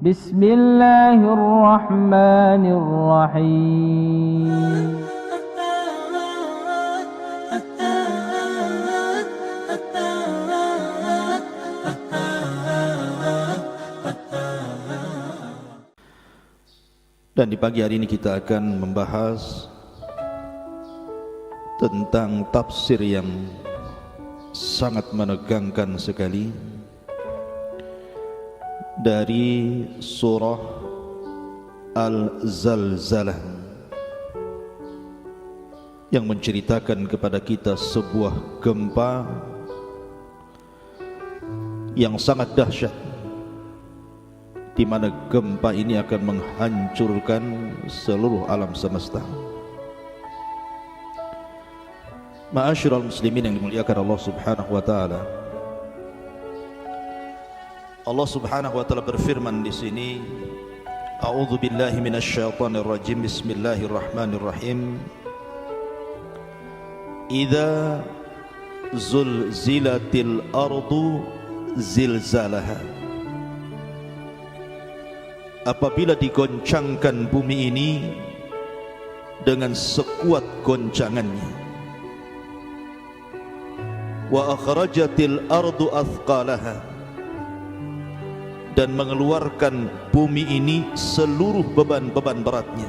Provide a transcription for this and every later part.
Bismillahirrahmanirrahim. Dan di pagi hari ini kita akan membahas tentang tafsir yang sangat menegangkan sekali dari surah Al-Zalzalah yang menceritakan kepada kita sebuah gempa yang sangat dahsyat, di mana gempa ini akan menghancurkan seluruh alam semesta. Ma'asyiral muslimin yang dimuliakan Allah Subhanahu wa taala. Allah Subhanahu wa taala berfirman di sini, A'udzu billahi minasyaitonir rajim. Bismillahirrahmanirrahim. Idza zulzilatil ardu zilzalaha. Apabila digoncangkan bumi ini dengan sekuat goncangannya, wa akhrajatil ardu athqalaha, dan mengeluarkan bumi ini seluruh beban-beban beratnya,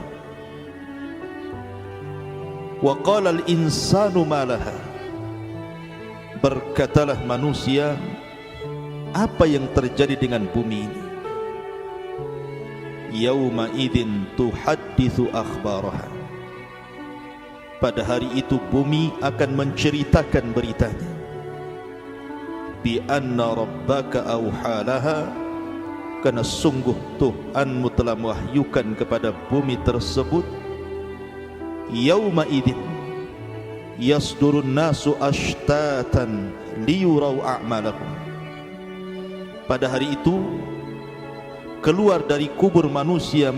wa qala al insanu ma laha, berkatalah manusia, apa yang terjadi dengan bumi ini? Yauma idzin tuhadditsu akhbaraha, pada hari itu bumi akan menceritakan beritanya. Bi anna rabbaka auhalaha, karena sungguh Tuhanmu telah mewahyukan kepada bumi tersebut. Yauma idzin yasdurun nasu ashtatan liyurau a'malahum, pada hari itu keluar dari kubur manusia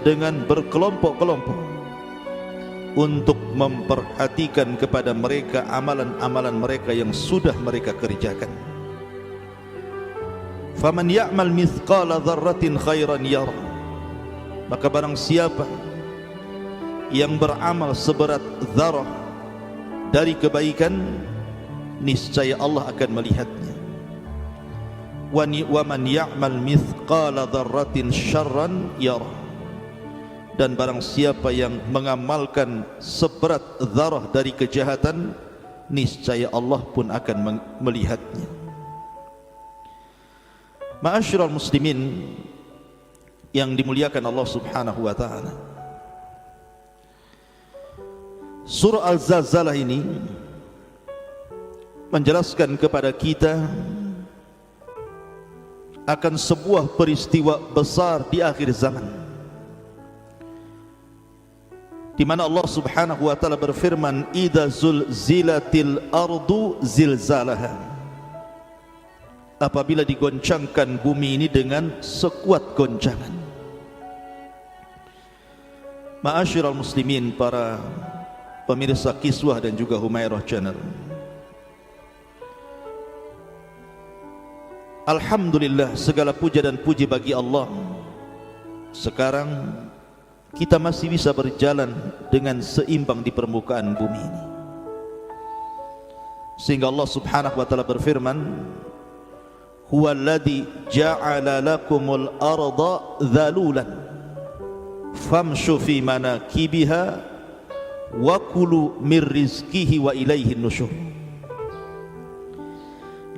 dengan berkelompok-kelompok untuk memperhatikan kepada mereka amalan-amalan mereka yang sudah mereka kerjakan. Faman ya'mal mithqala dzarratin khairan yara, maka barang siapa yang beramal seberat dzarah dari kebaikan, niscaya Allah akan melihatnya. Wa man ya'mal mithqala dzarratin syarran yara, dan barang siapa yang mengamalkan seberat dzarah dari kejahatan, niscaya Allah pun akan melihatnya. Ma'asyiral muslimin yang dimuliakan Allah Subhanahu wa taala, surah Al-Zalzalah ini menjelaskan kepada kita akan sebuah peristiwa besar di akhir zaman, di mana Allah Subhanahu wa taala berfirman, idza zulzilatil ardu zilzalaha, apabila digoncangkan bumi ini dengan sekuat goncangan. Ma'asyiral muslimin, para pemirsa Kiswah dan juga Humairah Channel, alhamdulillah, segala puja dan puji bagi Allah. Sekarang kita masih bisa berjalan dengan seimbang di permukaan bumi ini, sehingga Allah Subhanahu wa taala berfirman, huwallazi ja'ala lakumul arda dhalulan famshu fi manakibiha wa kulu mir rizqihi wa ilaihin nusyur.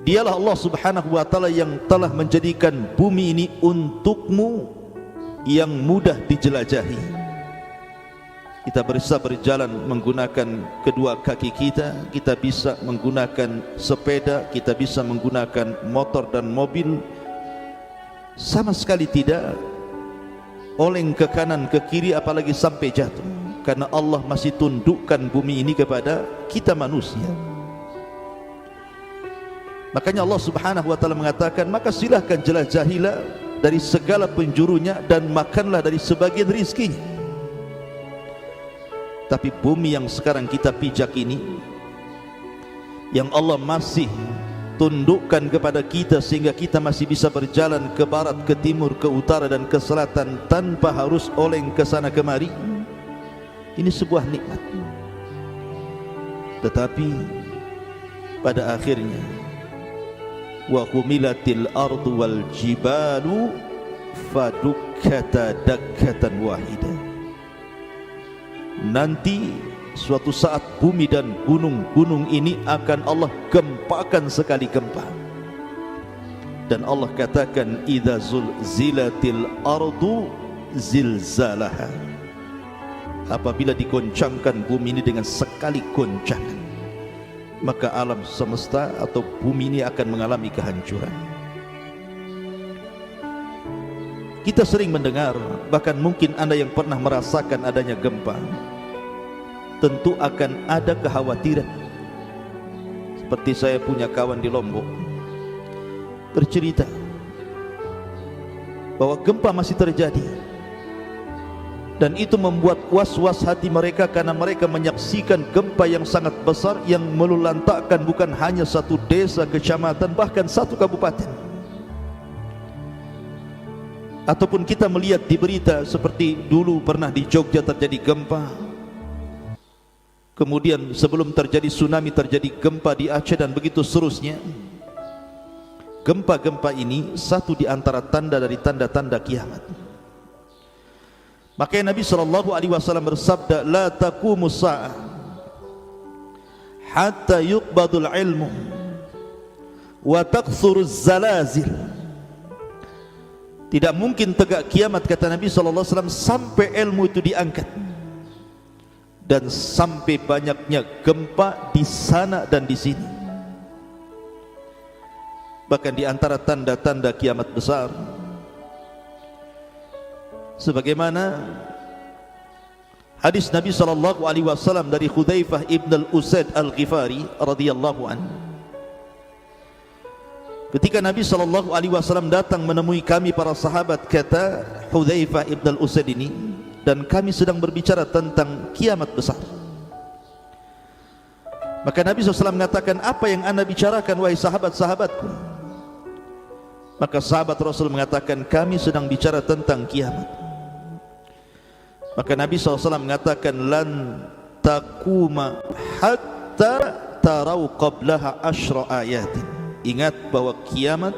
Dialah Allah Subhanahu wa taala yang telah menjadikan bumi ini untukmu yang mudah dijelajahi. Kita bisa berjalan menggunakan kedua kaki kita, kita bisa menggunakan sepeda, kita bisa menggunakan motor dan mobil, sama sekali tidak oleng ke kanan ke kiri apalagi sampai jatuh, karena Allah masih tundukkan bumi ini kepada kita manusia. Makanya Allah Subhanahu wa taala mengatakan, maka silahkan jelajahilah dari segala penjurunya dan makanlah dari sebagian rizkinya. Tapi bumi yang sekarang kita pijak ini, yang Allah masih tundukkan kepada kita sehingga kita masih bisa berjalan ke barat, ke timur, ke utara dan ke selatan tanpa harus oleng ke sana kemari. Ini sebuah nikmat. Tetapi pada akhirnya wa humilatil ardu wal jibalu fadukkata dakkatan wahidah. Nanti suatu saat bumi dan gunung-gunung ini akan Allah gempakan sekali gempa. Dan Allah katakan idza zulzilatil ardu zilzalaha. Apabila digoncangkan bumi ini dengan sekali goncangan, maka alam semesta atau bumi ini akan mengalami kehancuran. Kita sering mendengar, bahkan mungkin Anda yang pernah merasakan adanya gempa, tentu akan ada kekhawatiran. Seperti saya punya kawan di Lombok bercerita bahwa gempa masih terjadi, dan itu membuat was-was hati mereka karena mereka menyaksikan gempa yang sangat besar yang melulantakkan bukan hanya satu desa, kecamatan, bahkan satu kabupaten. Ataupun kita melihat di berita seperti dulu pernah di Jogja terjadi gempa, kemudian sebelum terjadi tsunami terjadi gempa di Aceh dan begitu seterusnya. Gempa-gempa ini satu di antara tanda dari tanda-tanda kiamat. Makanya Nabi SAW bersabda, la taqumus sa'ah hatta yuqbadul ilmu wa takthuruz zalazil. Tidak mungkin tegak kiamat, kata Nabi SAW, sampai ilmu itu diangkat dan sampai banyaknya gempa di sana dan di sini. Bahkan di antara tanda-tanda kiamat besar, sebagaimana hadis Nabi SAW dari Hudzaifah ibn al-Usaid al-Ghifari radhiyallahu anhu, ketika Nabi SAW datang menemui kami para sahabat, kata Hudzaifah ibn al-Usaid ini, dan kami sedang berbicara tentang kiamat besar. Maka Nabi SAW mengatakan, apa yang anda bicarakan wahai sahabat-sahabatku? Maka sahabat Rasul mengatakan, kami sedang bicara tentang kiamat. Maka Nabi SAW mengatakan, lan taquma hatta tarau qablaha asyra ayatin. Ingat bahwa kiamat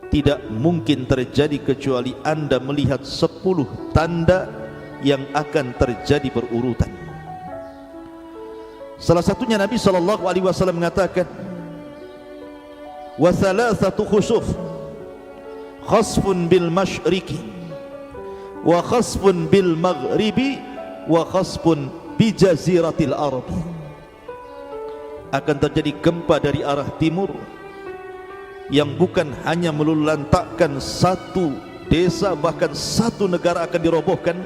tidak mungkin terjadi kecuali anda melihat 10 tanda yang akan terjadi berurutan. Salah satunya Nabi SAW mengatakan, wa thalathatu khusuf, khasfun bil masyriqi wa khasfun bil maghribi wa khasfun bi jaziratil arabi. Akan terjadi gempa dari arah timur yang bukan hanya melulantakkan satu desa, bahkan satu negara akan dirobohkan.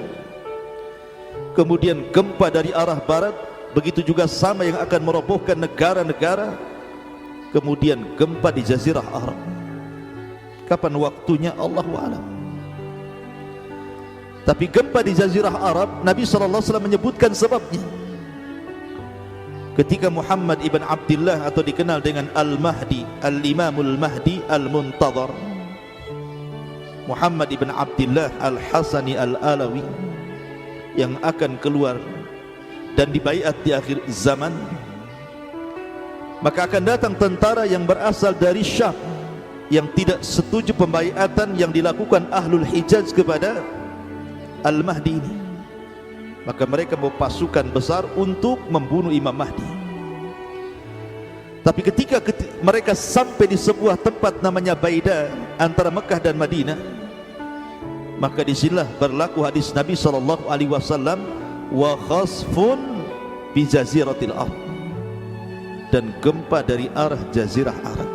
Kemudian gempa dari arah barat, begitu juga sama yang akan merobohkan negara-negara. Kemudian gempa di Jazirah Arab. Kapan waktunya Allahu a'lam. Tapi gempa di Jazirah Arab, Nabi SAW menyebutkan sebabnya. Ketika Muhammad ibn Abdullah atau dikenal dengan Al-Mahdi, Al-Imamul Mahdi Al-Muntadhar, Muhammad ibn Abdullah Al-Hasani Al-Alawi, yang akan keluar dan dibaiat di akhir zaman, maka akan datang tentara yang berasal dari Syam yang tidak setuju pembaiatan yang dilakukan Ahlul Hijaz kepada Al-Mahdi ini. Maka mereka membawa pasukan besar untuk membunuh Imam Mahdi. Tapi ketika mereka sampai di sebuah tempat namanya Baida antara Mekah dan Madinah, maka disinilah berlaku hadis Nabi SAW, wa khasfun bi jaziratil ard, dan gempa dari arah Jazirah Arab.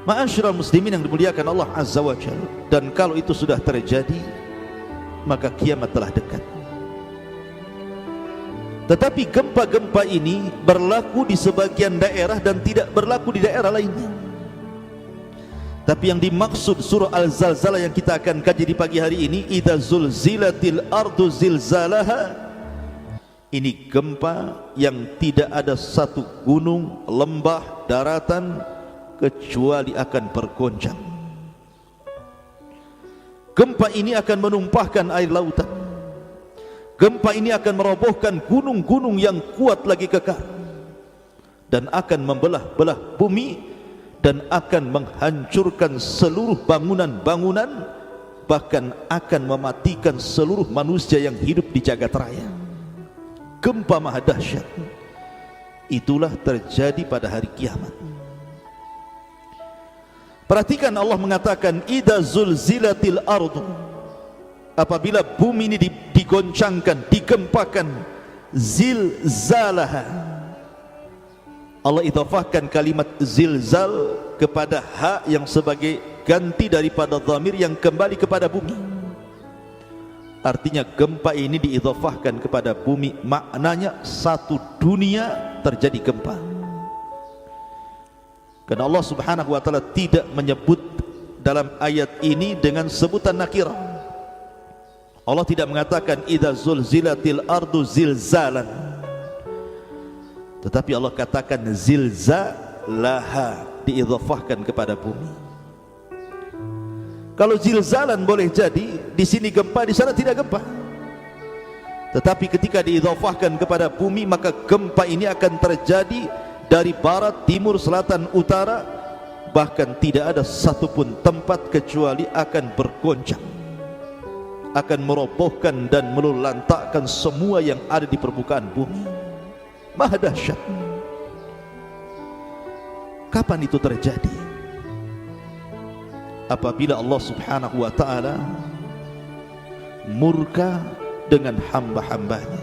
Ma'asyiral muslimin yang dimuliakan Allah Azza wa Jalla, dan kalau itu sudah terjadi, maka kiamat telah dekat. Tetapi gempa-gempa ini berlaku di sebagian daerah dan tidak berlaku di daerah lainnya. Tapi yang dimaksud surah Al-Zalzalah yang kita akan kaji di pagi hari ini, idza zulzilatil ardu zilzalaha, Ini gempa yang tidak ada satu gunung, lembah, daratan kecuali akan bergoncang. Gempa ini akan menumpahkan air lautan. Gempa ini akan merobohkan gunung-gunung yang kuat lagi kekar, dan akan membelah-belah bumi, dan akan menghancurkan seluruh bangunan-bangunan, bahkan akan mematikan seluruh manusia yang hidup di jagat raya. Gempa maha dahsyat. Itulah terjadi pada hari kiamat. Perhatikan, Allah mengatakan idza zulzilatil ardu, apabila bumi ini digoncangkan, digempakan, zilzalaha. Allah idhafahkan kalimat zilzal kepada ha yang sebagai ganti daripada dhamir yang kembali kepada bumi. Artinya gempa ini diidhafahkan kepada bumi, maknanya satu dunia terjadi gempa. Karena Allah Subhanahu wa taala tidak menyebut dalam ayat ini dengan sebutan nakirah. Allah tidak mengatakan idza zulzilatil ardu zilzalan, tetapi Allah katakan zilzalaha, diidhafahkan kepada bumi. Kalau zilzalan boleh jadi di sini gempa, di sana tidak gempa. Tetapi ketika diidhafahkan kepada bumi, maka gempa ini akan terjadi dari barat, timur, selatan, utara, bahkan tidak ada satupun tempat kecuali akan bergoncang, akan merobohkan dan melulantakkan semua yang ada di permukaan bumi. Maha dahsyat. Kapan itu terjadi? Apabila Allah Subhanahu wa ta'ala murka dengan hamba-hambanya.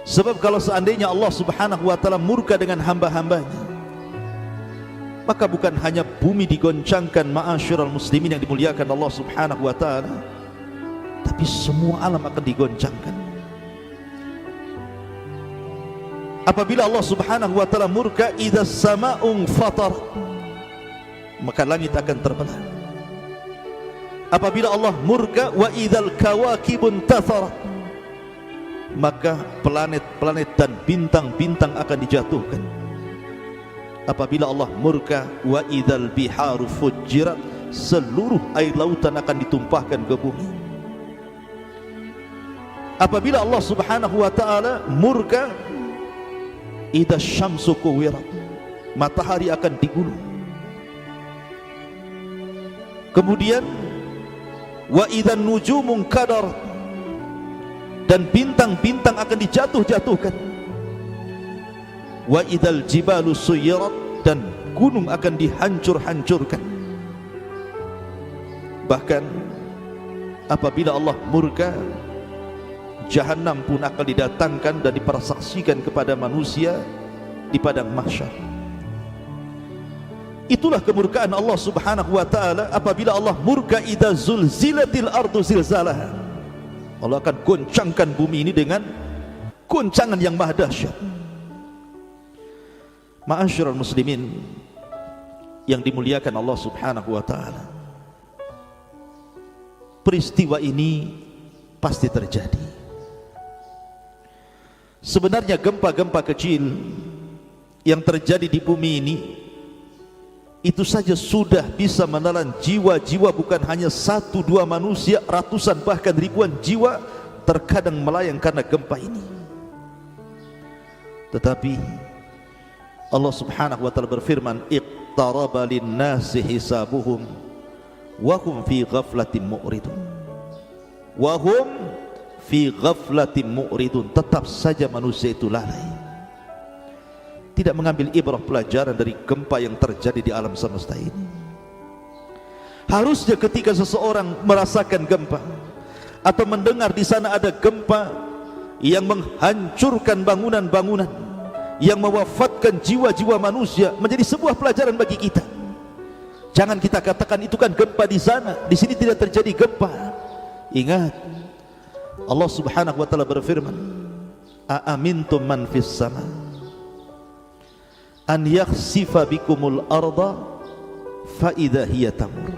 Sebab kalau seandainya Allah Subhanahu wa ta'ala murka dengan hamba-hambanya, maka bukan hanya bumi digoncangkan, ma'asyiral muslimin yang dimuliakan Allah Subhanahu wa ta'ala, tapi semua alam akan digoncangkan. Apabila Allah Subhanahu wa ta'ala murka, idza sama'un fatar, maka langit akan terbelah. Apabila Allah murka, wa idzal kawakibun tatharat, maka planet-planet dan bintang-bintang akan dijatuhkan. Apabila Allah murka, wa idzal biharu fujirat, seluruh air lautan akan ditumpahkan ke bumi. Apabila Allah Subhanahu wa ta'ala murka, idza syamsu kuwirat, matahari akan digulung. Kemudian wa idzan nujumun kadar, dan bintang-bintang akan dijatuh-jatuhkan. Wa idzal jibalu suyirat, dan gunung akan dihancur-hancurkan. Bahkan apabila Allah murka, Jahannam pun akan didatangkan dan dipersaksikan kepada manusia di padang mahsyar. Itulah kemurkaan Allah Subhanahu wa ta'ala. Apabila Allah murka, idza zulzilatil ardu zilzalaha, Allah akan goncangkan bumi ini dengan goncangan yang maha dahsyat. Ma'asyiral muslimin yang dimuliakan Allah Subhanahu wa ta'ala, peristiwa ini pasti terjadi. Sebenarnya gempa-gempa kecil yang terjadi di bumi ini, itu saja sudah bisa menelan jiwa-jiwa, bukan hanya satu dua manusia, ratusan bahkan ribuan jiwa terkadang melayang karena gempa ini. Tetapi Allah Subhanahu wa ta'ala berfirman, iqtaraba linnasi hisabuhum wa hum fi ghaflatin mu'ridun. Wa hum fi ghaflatin mu'ridun. Tetap saja manusia itu lalai, tidak mengambil ibrah pelajaran dari gempa yang terjadi di alam semesta ini. Harusnya ketika seseorang merasakan gempa atau mendengar di sana ada gempa yang menghancurkan bangunan-bangunan, yang mewafatkan jiwa-jiwa manusia, menjadi sebuah pelajaran bagi kita. Jangan kita katakan itu kan gempa di sana, di sini tidak terjadi gempa. Ingat, Allah Subhanahu wa ta'ala berfirman, a'amintum man fis sama an yakhsifa bikumul arda fa idza hiya tamur.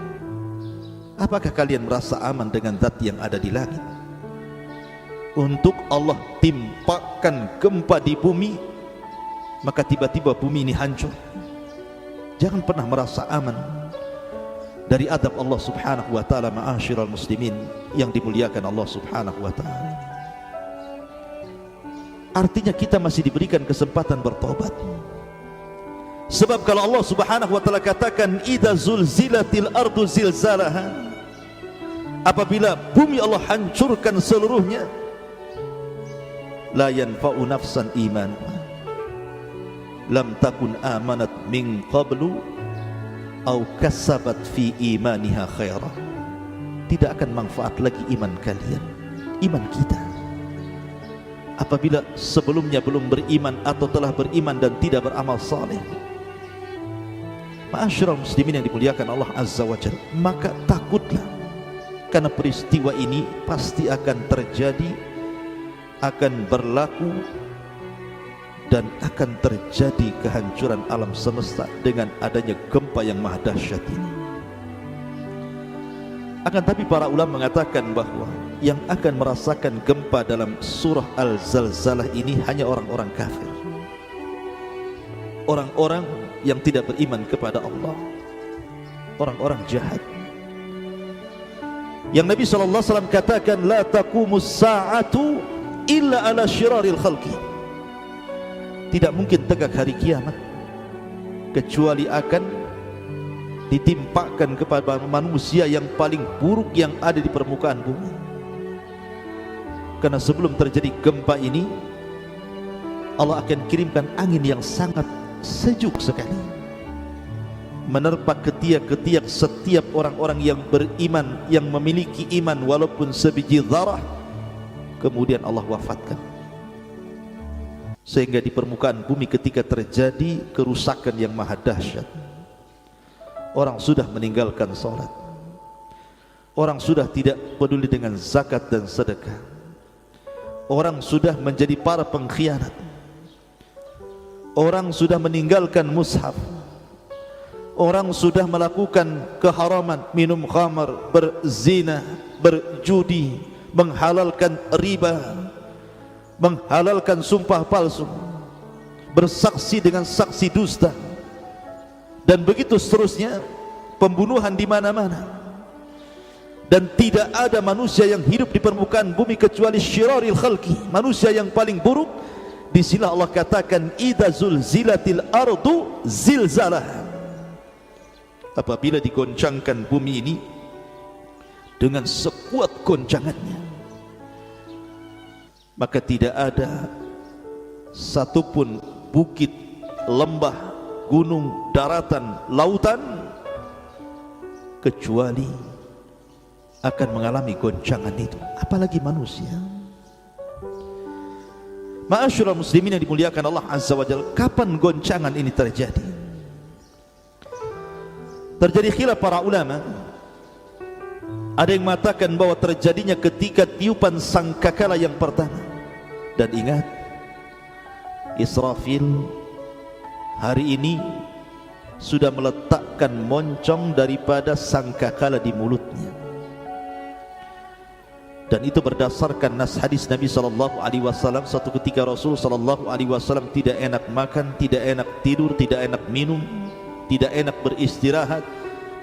Apakah kalian merasa aman dengan zat yang ada di langit? untuk Allah timpakan gempa di bumi, maka tiba-tiba bumi ini hancur. Jangan pernah merasa aman dari adab Allah subhanahu wa ta'ala, ma'asyiral muslimin yang dimuliakan Allah subhanahu wa ta'ala. Artinya kita masih diberikan kesempatan bertobat. Sebab kalau Allah subhanahu wa ta'ala katakan idza zulzilatil ardu zilzalaha, apabila bumi Allah hancurkan seluruhnya, la yanfa'u nafsan iman lam takun amanat min qablu aw kasabat fi imaniha khaira. Tidak akan manfaat lagi iman kalian, iman kita, apabila sebelumnya belum beriman atau telah beriman dan tidak beramal saleh. Ma'asyiral muslimin yang dimuliakan Allah azza wa jalla, maka takutlah, karena peristiwa ini pasti akan terjadi, akan berlaku, dan akan terjadi kehancuran alam semesta dengan adanya gempa yang maha dahsyat ini. Akan tapi para ulama mengatakan bahwa yang akan merasakan gempa dalam surah Al-Zalzalah ini hanya orang-orang kafir, orang-orang yang tidak beriman kepada Allah, orang-orang jahat. Yang Nabi SAW katakan, la taqumus sa'atu illa ala syiraril khalqi. Tidak mungkin tegak hari kiamat kecuali akan ditimpakan kepada manusia yang paling buruk yang ada di permukaan bumi. Karena sebelum terjadi gempa ini, Allah akan kirimkan angin yang sangat sejuk sekali, menerpa ketiak-ketiak setiap orang-orang yang beriman, yang memiliki iman walaupun sebiji zarah. Kemudian Allah wafatkan, sehingga di permukaan bumi ketika terjadi kerusakan yang maha dahsyat, orang sudah meninggalkan salat, orang sudah tidak peduli dengan zakat dan sedekah, orang sudah menjadi para pengkhianat, orang sudah meninggalkan mushaf, orang sudah melakukan keharaman, minum khamar, berzina, berjudi, menghalalkan riba, menghalalkan sumpah palsu, bersaksi dengan saksi dusta, dan begitu seterusnya, pembunuhan di mana-mana. Dan tidak ada manusia yang hidup di permukaan bumi kecuali syiraril khalqi, manusia yang paling buruk. Di sini Allah katakan idza zulzilatil ardu zilzalah, apabila digoncangkan bumi ini dengan sekuat goncangannya, maka tidak ada satupun bukit, lembah, gunung, daratan, lautan kecuali akan mengalami goncangan itu, apalagi manusia. Ma'asyiral muslimin yang dimuliakan Allah azza wa jalla, kapan goncangan ini terjadi? Terjadi khilaf para ulama. Ada yang mengatakan bahwa terjadinya ketika tiupan sangkakala yang pertama. Dan ingat, Israfil hari ini sudah meletakkan moncong daripada sangkakala di mulutnya. Dan itu berdasarkan nas hadis Nabi SAW. Suatu ketika Rasul SAW tidak enak makan, tidak enak tidur, tidak enak minum, tidak enak beristirahat,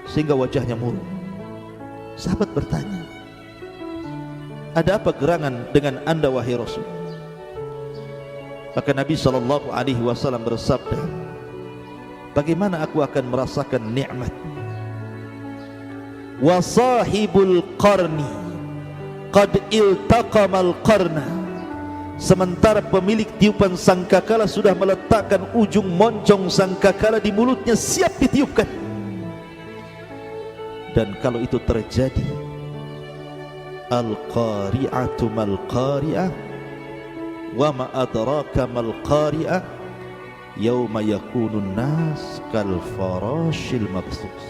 sehingga wajahnya murung. Sahabat bertanya, ada apa gerangan dengan anda wahai Rasul? Maka Nabi SAW bersabda, bagaimana aku akan merasakan nikmat? Wa sahibul qarni qad iltaqamal qarna, sementara pemilik tiupan sangkakala sudah meletakkan ujung moncong sangkakala di mulutnya, siap ditiupkan. Dan kalau itu terjadi, al-qari'atu mal-qari'ah wa ma adraka mal-qari'ah yauma yakunun nas kal farashil mabsus.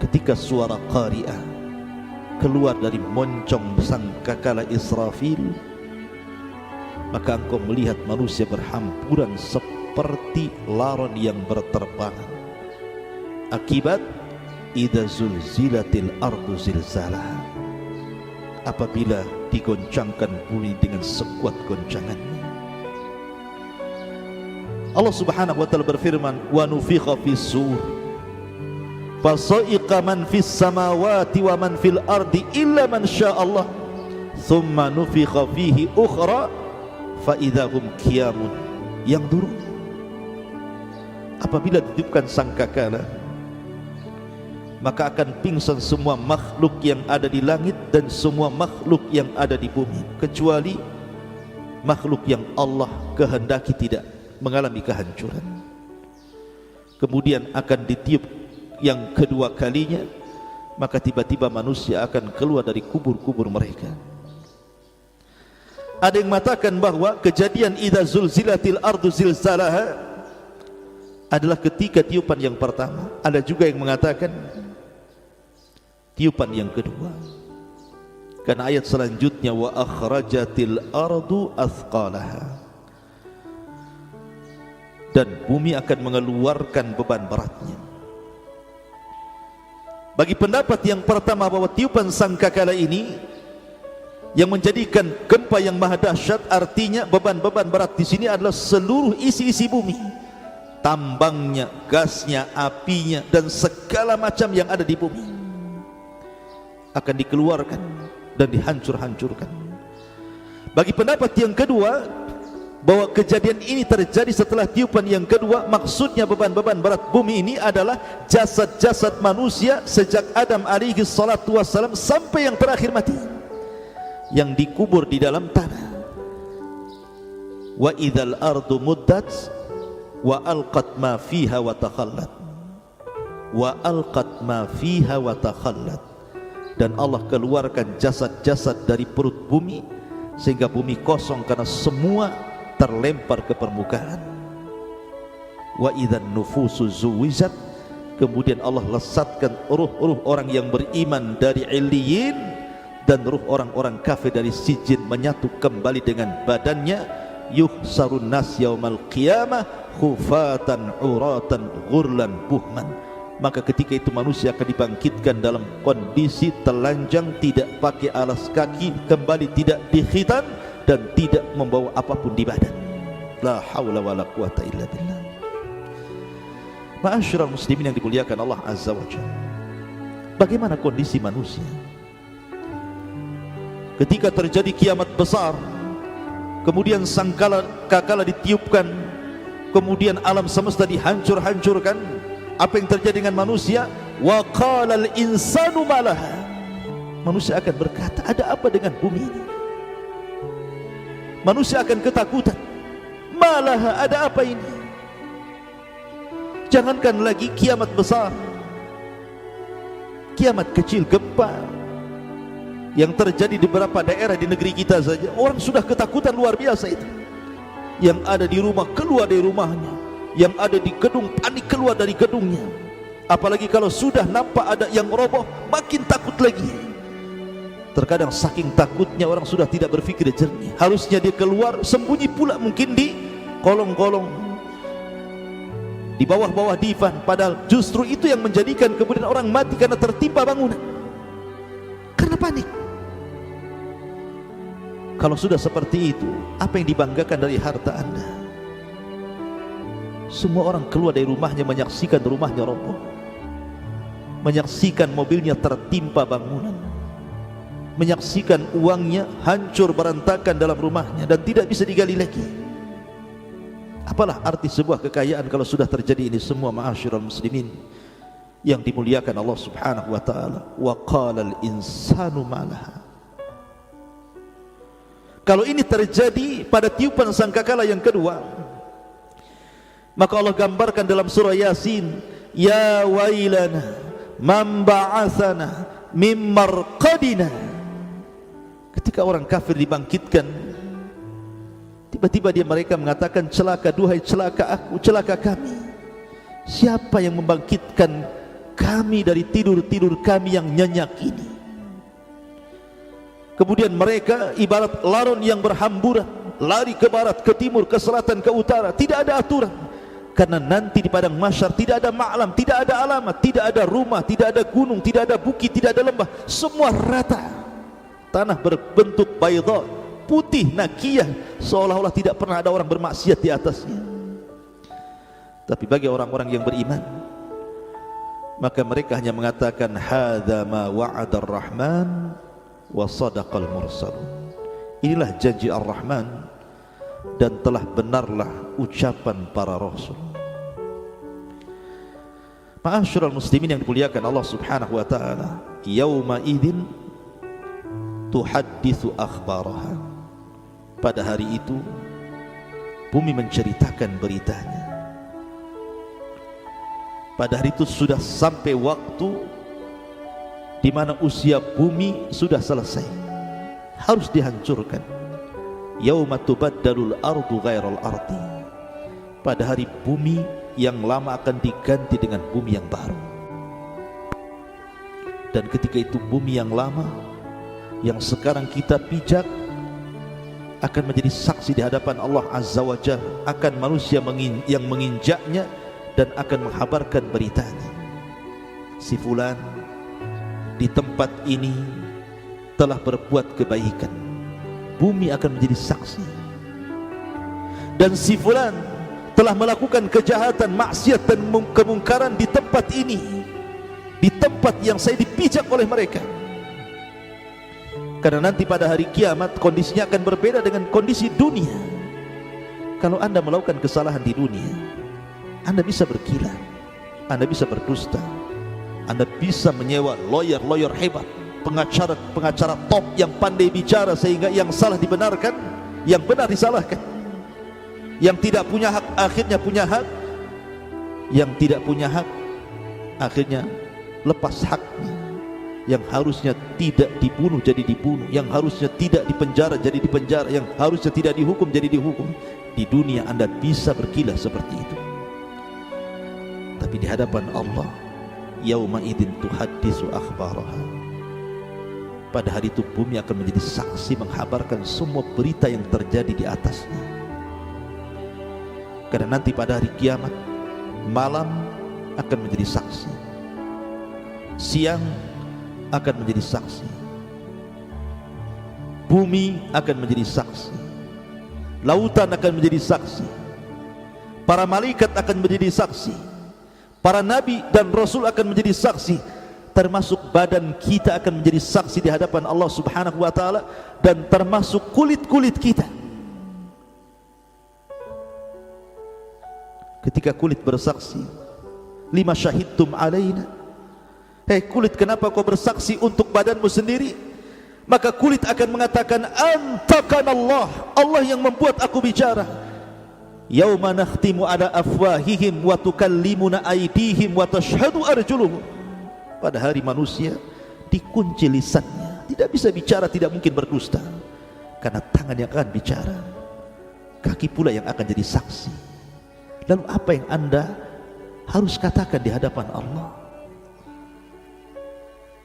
Ketika suara qari'ah keluar dari moncong sangkakala Israfil, maka engkau melihat manusia berhamburan seperti laron yang berterbangan. Akibat idza zulzilatil ardu zilzalah, apabila digoncangkan bumi dengan sekuat goncangannya. Allah Subhanahu wa taala berfirman, wa nufikha fis sur fasa'iqa man fis samawati wa man fil ardi illa man syaa Allah thumma nufikha fihi ukhra fa idahum qiyamun yanzurun. Apabila ditiupkan sangkakala, maka akan pingsan semua makhluk yang ada di langit dan semua makhluk yang ada di bumi, kecuali makhluk yang Allah kehendaki tidak mengalami kehancuran. Kemudian akan ditiup yang kedua kalinya, maka tiba-tiba manusia akan keluar dari kubur-kubur mereka. Ada yang mengatakan bahwa kejadian idza zulzilatil ardu zilzalaha adalah ketika tiupan yang pertama. Ada juga yang mengatakan tiupan yang kedua, karena ayat selanjutnya wa akhrajatil ardu athqalaha, dan bumi akan mengeluarkan beban beratnya. Bagi pendapat yang pertama bahwa tiupan sangkakala ini yang menjadikan gempa yang maha dahsyat, artinya beban-beban berat di sini adalah seluruh isi-isi bumi, tambangnya, gasnya, apinya, dan segala macam yang ada di bumi akan dikeluarkan dan dihancur-hancurkan. Bagi pendapat yang kedua bahwa kejadian ini terjadi setelah tiupan yang kedua, maksudnya beban-beban berat bumi ini adalah jasad-jasad manusia sejak Adam alaihi salatu wassalam sampai yang terakhir mati, yang dikubur di dalam tanah. Wa idzal ardu muddat wa alqat ma fiha wa takhallat, wa alqat ma fiha wa takhallat, dan Allah keluarkan jasad-jasad dari perut bumi sehingga bumi kosong karena semua terlempar ke permukaan. Wa idzan nufusu zuwijat, kemudian Allah lesatkan ruh-ruh orang yang beriman dari Illiyin dan ruh orang-orang kafir dari Sijin menyatu kembali dengan badannya. Yuhsarun nas yaumal qiyamah khufatan uratan ghurlan buhman, maka ketika itu manusia akan dibangkitkan dalam kondisi telanjang, tidak pakai alas kaki, kembali tidak dikhitan dan tidak membawa apapun di badan. La haula wala quwata illa billah. Ma'asyiral muslimin yang dimuliakan Allah Azza wa Jalla, bagaimana kondisi manusia ketika terjadi kiamat besar, kemudian sangkakala ditiupkan, kemudian alam semesta dihancur-hancurkan? Apa yang terjadi dengan manusia? Wa qalal insanu malaha, manusia akan berkata, ada apa dengan bumi ini? Manusia akan ketakutan, malah ada apa ini? Jangankan lagi kiamat besar, kiamat kecil, gempa yang terjadi di beberapa daerah di negeri kita saja, orang sudah ketakutan luar biasa itu. Yang ada di rumah keluar dari rumahnya, yang ada di gedung panik keluar dari gedungnya. Apalagi kalau sudah nampak ada yang roboh, makin takut lagi. Terkadang saking takutnya orang sudah tidak berpikir jernih. Harusnya dia keluar sembunyi pula, mungkin di kolong-kolong, di bawah-bawah divan. Padahal justru itu yang menjadikan kemudian orang mati karena tertimpa bangunan, karena panik. Kalau sudah seperti itu, apa yang dibanggakan dari harta Anda? Semua orang keluar dari rumahnya menyaksikan rumahnya roboh, menyaksikan mobilnya tertimpa bangunan, menyaksikan uangnya hancur berantakan dalam rumahnya dan tidak bisa digali lagi. Apalah arti sebuah kekayaan kalau sudah terjadi ini semua? Ma'asyiral muslimin yang dimuliakan Allah Subhanahu wa taala, wa qalal insanu malaha. Kalau ini terjadi pada tiupan sangkakala yang kedua, maka Allah gambarkan dalam surah Yasin, ya wailana man ba'atsana mim marqadina. Ketika orang kafir dibangkitkan, tiba-tiba mereka mengatakan, celaka, duhai celaka aku, celaka kami. Siapa yang membangkitkan kami dari tidur-tidur kami yang nyenyak ini? Kemudian mereka ibarat laron yang berhamburan, lari ke barat, ke timur, ke selatan, ke utara, tidak ada aturan. Karena nanti di padang mahsyar tidak ada ma'lam, tidak ada alamat, tidak ada rumah, tidak ada gunung, tidak ada bukit, tidak ada lembah, semua rata. tanah berbentuk baydha, putih naqiyah, seolah-olah tidak pernah ada orang bermaksiat di atasnya. Tapi bagi orang-orang yang beriman, maka mereka hanya mengatakan hadza ma wa'ada ar-rahman wa sadaqal mursalun. Inilah janji Ar-Rahman dan telah benarlah ucapan para rasul. Ma'asyiral muslimin yang dimuliakan Allah Subhanahu wa taala, yauma idzin tuhadditsu akhbaraha. Pada hari itu bumi menceritakan beritanya. Pada hari itu sudah sampai waktu di mana usia bumi sudah selesai, harus dihancurkan. Yauma tubaddalul ardu ghairal ardi. Pada hari bumi yang lama akan diganti dengan bumi yang baru. Dan ketika itu bumi yang lama yang sekarang kita pijak akan menjadi saksi di hadapan Allah Azza wa Jalla akan manusia yang menginjaknya dan akan menghabarkan beritanya. Si fulan di tempat ini telah berbuat kebaikan, bumi akan menjadi saksi. Dan si fulan telah melakukan kejahatan, maksiat dan kemungkaran di tempat ini, di tempat yang saya dipijak oleh mereka. Karena nanti pada hari kiamat kondisinya akan berbeda dengan kondisi dunia. Kalau Anda melakukan kesalahan di dunia, Anda bisa berkilah, Anda bisa berdusta, Anda bisa menyewa lawyer hebat, pengacara top yang pandai bicara sehingga yang salah dibenarkan, yang benar disalahkan. Yang tidak punya hak akhirnya punya hak, yang tidak punya hak akhirnya lepas haknya. Yang harusnya tidak dibunuh jadi dibunuh, yang harusnya tidak dipenjara jadi dipenjara, yang harusnya tidak dihukum jadi dihukum. Di dunia Anda bisa berkilah seperti itu, tapi di hadapan Allah yauma idzin tuhadditsu akhbaraha. Pada hari itu bumi akan menjadi saksi menghabarkan semua berita yang terjadi di atasnya. Karena nanti pada hari kiamat malam akan menjadi saksi, siang akan menjadi saksi, bumi akan menjadi saksi, lautan akan menjadi saksi, para malaikat akan menjadi saksi, para nabi dan rasul akan menjadi saksi, termasuk badan kita akan menjadi saksi di hadapan Allah Subhanahu wa taala, dan termasuk kulit-kulit kita. Ketika kulit bersaksi, lima syahidtum alaina, hei kulit, kenapa kau bersaksi untuk badanmu sendiri? Maka kulit akan mengatakan antakan Allah, Allah yang membuat aku bicara. Yauma nakhtimu ala afwahihim wa tukallimuna aydihim wa tashhadu arjuluhum. Pada hari manusia dikunci lisannya, tidak bisa bicara, tidak mungkin berdusta, karena tangan yang akan bicara, kaki pula yang akan jadi saksi. Lalu apa yang Anda harus katakan di hadapan Allah?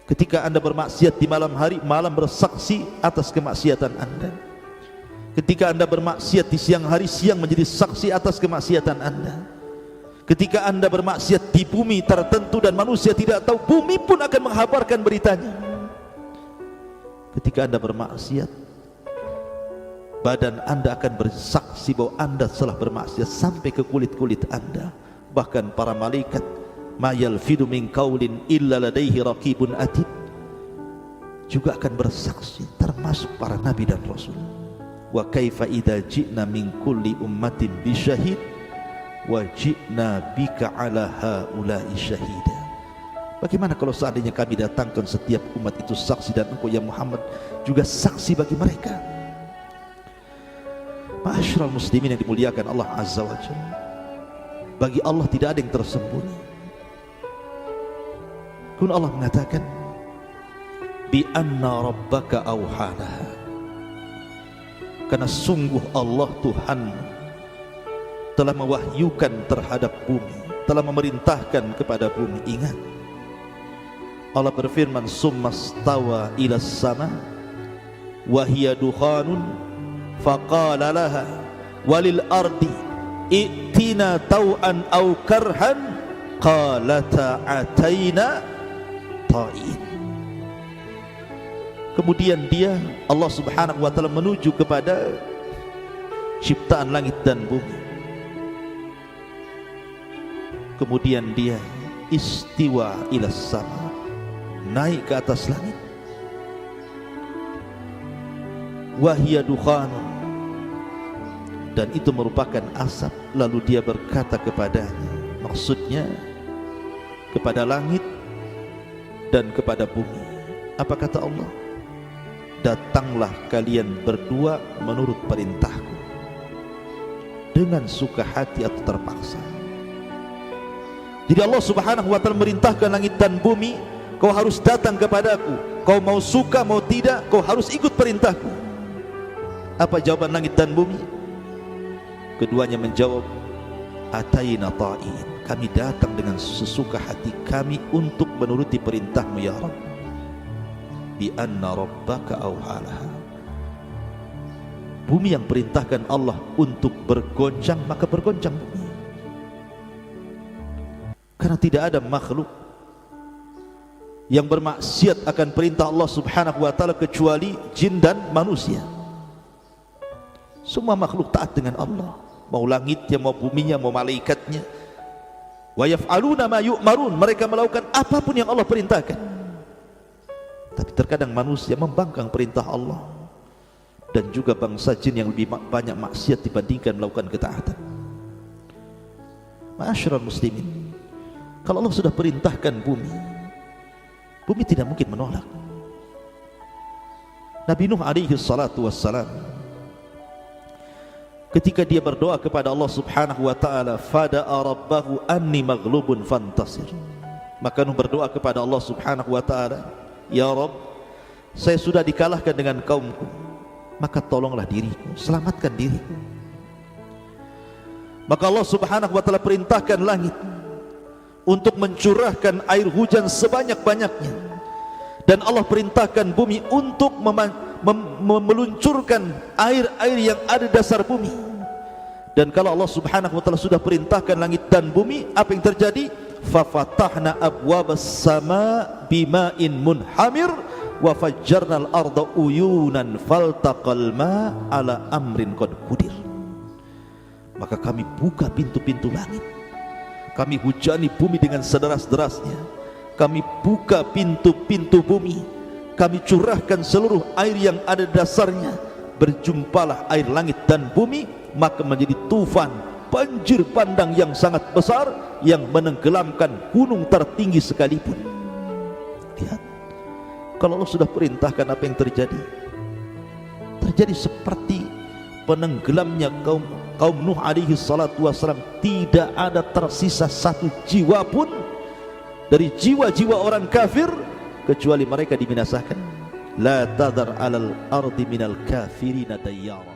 Ketika Anda bermaksiat di malam hari, malam bersaksi atas kemaksiatan Anda. Ketika Anda bermaksiat di siang hari, siang menjadi saksi atas kemaksiatan Anda. Ketika Anda bermaksiat di bumi tertentu dan manusia tidak tahu, bumi pun akan menghabarkan beritanya. Ketika Anda bermaksiat, badan Anda akan bersaksi bahwa Anda telah bermaksiat sampai ke kulit-kulit Anda. Bahkan para malaikat, ma yalfidu min qaulin illa ladaihi raqibun atid, juga akan bersaksi, termasuk para nabi dan rasul. Wa kaifa idza ji'na min kulli ummatin bi syahid wa ji'na bika ala haula'i syahida. Bagaimana kalau seandainya kami datangkan setiap umat itu saksi, dan engkau ya Muhammad juga saksi bagi mereka. Ma'asyiral muslimin yang dimuliakan Allah Azza wa Jalla, bagi Allah tidak ada yang tersembunyi. Kun Allah mengatakan bi anna rabbaka awhalaha, karena sungguh Allah Tuhan telah mewahyukan terhadap bumi, telah memerintahkan kepada bumi. Ingat, Allah berfirman summa stawa ila sama wa hiya dukhanun faqala laha walil ardi i'tina tau'an aw karhan qalata ataina ta'in. Kemudian dia, Allah subhanahu wa ta'ala, menuju kepada ciptaan langit dan bumi. Kemudian dia istiwa ila sama, naik ke atas langit. Wahya dukhanun, dan itu merupakan asap. Lalu dia berkata kepadanya, maksudnya kepada langit dan kepada bumi. Apa kata Allah? Datanglah kalian berdua menurut perintahku, dengan suka hati atau terpaksa. Jadi Allah subhanahu wa ta'ala merintahkan langit dan bumi, kau harus datang kepadaku. Kau mau suka mau tidak, kau harus ikut perintahku. Apa jawaban langit dan bumi? Keduanya menjawab, ataina ta'in, kami datang dengan sesuka hati kami untuk menuruti perintahmu ya Rabb. Bi anna rabbaka awhalaha, bumi yang perintahkan Allah untuk bergoncang, maka bergoncang bumi. Karena tidak ada makhluk yang bermaksiat akan perintah Allah subhanahu wa ta'ala kecuali jin dan manusia. Semua makhluk taat dengan Allah, mau langitnya, mau buminya, mau malaikatnya. Wa yaf'aluna ma yu'marun, mereka melakukan apapun yang Allah perintahkan. Tapi terkadang manusia membangkang perintah Allah, dan juga bangsa jin yang lebih banyak maksiat dibandingkan melakukan ketaatan. Ma'asyiral muslimin, kalau Allah sudah perintahkan bumi, bumi tidak mungkin menolak. Nabi Nuh alaihi salatu wassalam, ketika dia berdoa kepada Allah subhanahu wa ta'ala, fada'a rabbahu anni maghlubun fantasir, maka Nuh berdoa kepada Allah subhanahu wa ta'ala, ya Rabb, saya sudah dikalahkan dengan kaumku, maka tolonglah diriku, selamatkan diriku. Maka Allah subhanahu wa ta'ala perintahkan langit untuk mencurahkan air hujan sebanyak-banyaknya, dan Allah perintahkan bumi untuk meluncurkan air-air yang ada di dasar bumi. Dan kalau Allah subhanahu wa ta'ala sudah perintahkan langit dan bumi, apa yang terjadi? Fafatahna abwabas sama bima'in munhamir wa fajjarnal arda uyunan faltaqal ma ala amrin qad qudir. Maka kami buka pintu-pintu langit, kami hujani bumi dengan sederas-derasnya, kami buka pintu-pintu bumi, kami curahkan seluruh air yang ada di dasarnya. Berjumpalah air langit dan bumi, maka menjadi tufan, banjir bandang yang sangat besar yang menenggelamkan gunung tertinggi sekalipun. Lihat, kalau Allah sudah perintahkan, apa yang terjadi? Terjadi seperti penenggelamnya kaum Nuh alaihi salatu wassalam. Tidak ada tersisa satu jiwa pun dari jiwa-jiwa orang kafir kecuali mereka dibinasakan. La tadhar alal ardi minal kafirina dayyara.